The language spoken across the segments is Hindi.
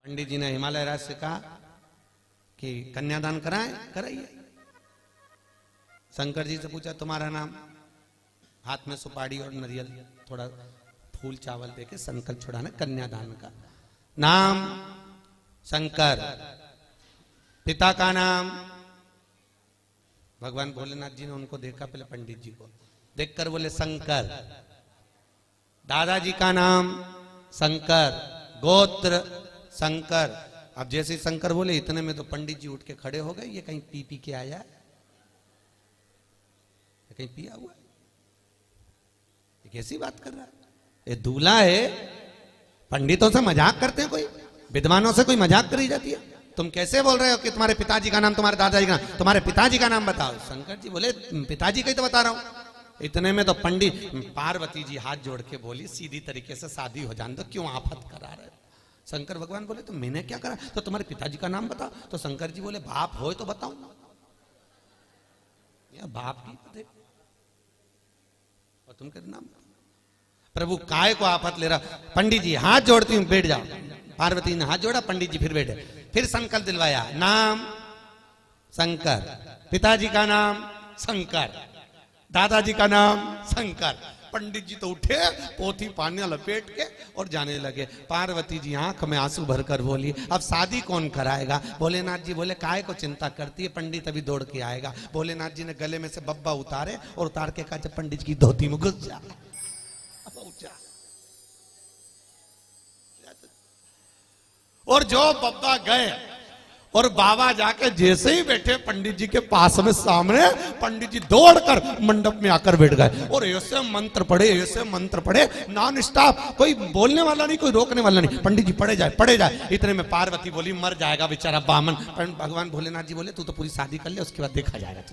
पंडित जी ने हिमालय राज से कहा कि कन्यादान कराएं, कराइए। शंकर जी से पूछा तुम्हारा नाम, हाथ में सुपारी और नारियल थोड़ा फूल चावल देके संकल्प छुड़ाना कन्यादान का। नाम शंकर, पिता का नाम, भगवान भोलेनाथ जी ने उनको देखा, पहले पंडित जी को देखकर बोले शंकर। दादाजी का नाम शंकर, गोत्र शंकर। अब जैसे शंकर बोले इतने में तो पंडित जी उठ के खड़े हो गए, ये कहीं पी के आया है, कहीं पिया हुआ है, ये कैसी बात कर रहा है? ये दूल्हा है। पंडितों से मजाक करते हैं, कोई विद्वानों से कोई मजाक करी जाती है? तुम कैसे बोल रहे हो कि तुम्हारे पिताजी का नाम, तुम्हारे दादाजी का नाम, तुम्हारे पिताजी का नाम बताओ। शंकर जी बोले पिताजी का ही तो बता रहा हूं। इतने में तो पंडित पार्वती जी हाथ जोड़ के बोली सीधी तरीके से शादी हो जाने दो, क्यों आफत करा रहे हो? शंकर भगवान बोले तो मैंने क्या करा, तो तुम्हारे पिताजी का नाम बताओ। तो शंकर जी बोले बाप हो तो बताओ, या बाप की पते और तुम कहते नाम। प्रभु काय को आफत ले रहा? पंडित जी हाथ जोड़ती हूं, बैठ जाओ। पार्वती ने हाथ जोड़ा, पंडित जी फिर बैठे, फिर संकल्प दिलवाया, नाम शंकर, पिताजी का नाम शंकर, दादाजी का नाम शंकर। पंडित जी तो उठे, पोथी पानी लपेट के और जाने लगे। पार्वती जी आंख में आंसू भरकर बोली अब शादी कौन कराएगा? भोलेनाथ जी बोले काय को चिंता करती है, पंडित अभी दौड़ के आएगा। भोलेनाथ जी ने गले में से बब्बा उतारे और उतार के कहा जब पंडित की धोती में घुस जा। और जो बब्बा गए और बाबा जाके जैसे ही बैठे पंडित जी के पास में सामने, पंडित जी दौड़कर मंडप में आकर बैठ गए और ऐसे मंत्र पढ़े, ऐसे मंत्र पढ़े नॉन स्टॉप, कोई बोलने वाला नहीं, कोई रोकने वाला नहीं। पंडित जी पढ़े जाए। इतने में पार्वती बोली मर जाएगा बेचारा बामन। भगवान भोलेनाथ जी बोले तू तो पूरी शादी कर ले, उसके बाद देखा जाएगा।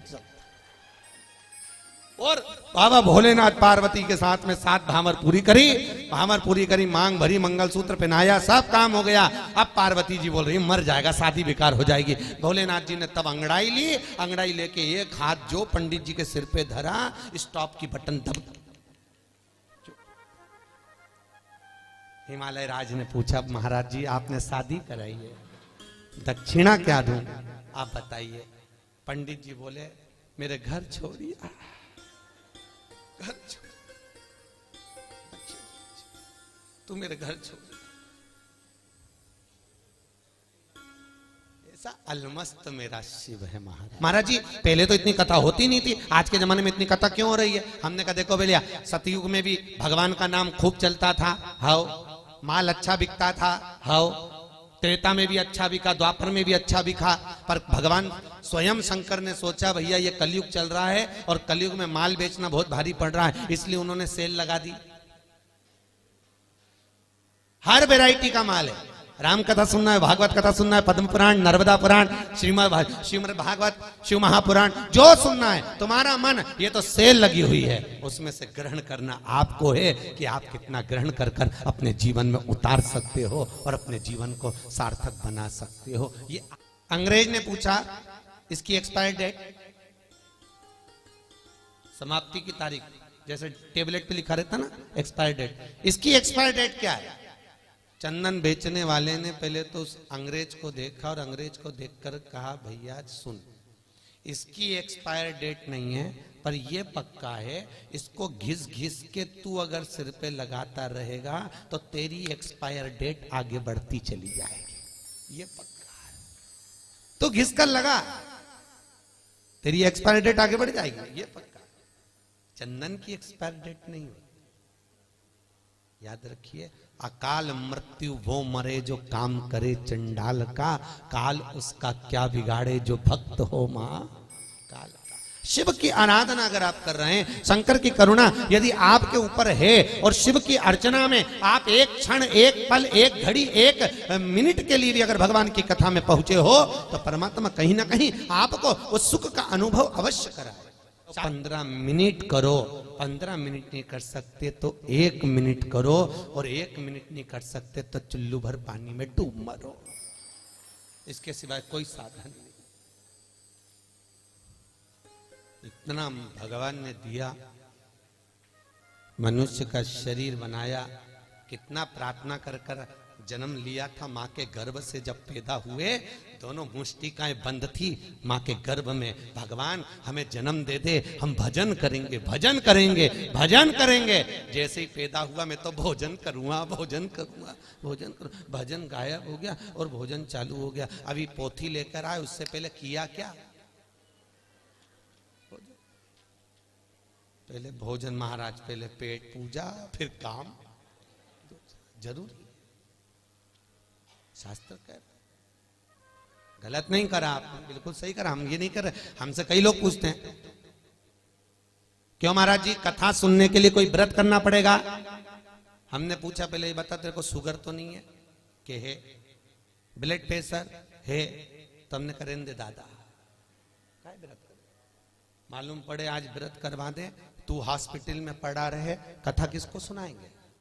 और बाबा भोलेनाथ पार्वती के साथ में 7 भामर पूरी करी, मांग भरी, मंगलसूत्र पहनाया, सब काम हो गया। अब पार्वती जी बोल रही मर जाएगा, शादी बेकार हो जाएगी। भोलेनाथ जी ने तब अंगड़ाई ली, अंगड़ाई लेके एक हाथ जो पंडित जी के सिर पे धरा, स्टॉप की बटन दब। हिमालय राज ने पूछा महाराज जी आपने शादी कराई है, दक्षिणा क्या दूं, आप बताइए। पंडित जी बोले मेरे घर छोड़िए, तू मेरे घर छोड़। ऐसा अलमस्त मेरा शिव है महाराज जी। पहले तो इतनी कथा होती नहीं थी, आज के जमाने में इतनी कथा क्यों हो रही है? हमने कहा देखो भैया सतयुग में भी भगवान का नाम खूब चलता था, हाउ माल अच्छा बिकता था, हाउ त्रेता में भी अच्छा बिका, द्वापर में भी अच्छा बिका। पर भगवान स्वयं शंकर ने सोचा भैया ये कलयुग चल रहा है और कलयुग में माल बेचना बहुत भारी पड़ रहा है, इसलिए उन्होंने सेल लगा दी। हर वैरायटी का माल है। राम कथा सुनना है, भागवत कथा सुनना है, पद्म पुराण, नर्मदा पुराण, श्रीमद् भागवत, शिव महापुराण, जो सुनना है तुम्हारा मन, ये तो सेल लगी हुई है। उसमें से ग्रहण करना आपको है कि आप कितना ग्रहण कर कर अपने जीवन में उतार सकते हो और अपने जीवन को सार्थक बना सकते हो। ये अंग्रेज ने पूछा इसकी एक्सपायर डेट, समाप्ति की तारीख, जैसे टेबलेट पे लिखा रहता ना एक्सपायर डेट, इसकी एक्सपायर डेट क्या है? चंदन बेचने वाले ने पहले तो उस अंग्रेज को देखा और अंग्रेज को देखकर कहा भैया सुन, इसकी एक्सपायर डेट नहीं है, पर यह पक्का है इसको घिस घिस के तू अगर सिर पे लगाता रहेगा तो तेरी एक्सपायर डेट आगे बढ़ती चली जाएगी, ये पक्का है। तो घिस कर लगा, तेरी एक्सपायर डेट आगे बढ़ जाएगी, ये पक्का। चंदन की एक्सपायर डेट नहीं है, याद रखिए। अकाल मृत्यु वो मरे जो काम करे चंडाल का, काल उसका क्या बिगाड़े जो भक्त हो मां काल का। शिव की आराधना अगर आप कर रहे हैं, शंकर की करुणा यदि आपके ऊपर है और शिव की अर्चना में आप एक क्षण, एक पल, एक घड़ी, एक मिनट के लिए भी अगर भगवान की कथा में पहुंचे हो तो परमात्मा कहीं ना कहीं आपको उस सुख का अनुभव अवश्य कराए। 15 मिनट करो, 15 मिनट नहीं कर सकते तो 1 मिनट करो, और 1 मिनट नहीं कर सकते तो चुल्लू भर पानी में डूब मरो, इसके सिवाय कोई साधन नहीं। इतना भगवान ने दिया, मनुष्य का शरीर बनाया, कितना प्रार्थना कर कर जन्म लिया था माँ के गर्भ से, जब पैदा हुए दोनों मुष्टिकाएं बंद थी माँ के गर्भ में। भगवान हमें जन्म दे दे, हम भजन करेंगे, भजन करेंगे, भजन करेंगे। जैसे ही पैदा हुआ मैं तो भोजन करूंगा, भोजन करूंगा, भोजन करूँ, भजन गायब हो गया और भोजन चालू हो गया। अभी पोथी लेकर आए, उससे पहले किया क्या? पहले भोजन महाराज, पहले पेट पूजा, फिर काम। जरूरी शास्त्र कह रहे, गलत नहीं करा आपने, बिल्कुल सही करा। हम ये नहीं कर रहे। हमसे कई लोग पूछते हैं क्यों महाराज जी कथा सुनने के लिए कोई व्रत करना पड़ेगा? हमने पूछा पहले ये बता, तेरे को शुगर तो नहीं है? कि है। ब्लड प्रेशर है? तो हमने करें दे दादा, काय व्रत कर? मालूम पड़े आज व्रत करवा दे, तू हॉस्पिटल में पड़ा रहे, कथा किसको सुनाएंगे?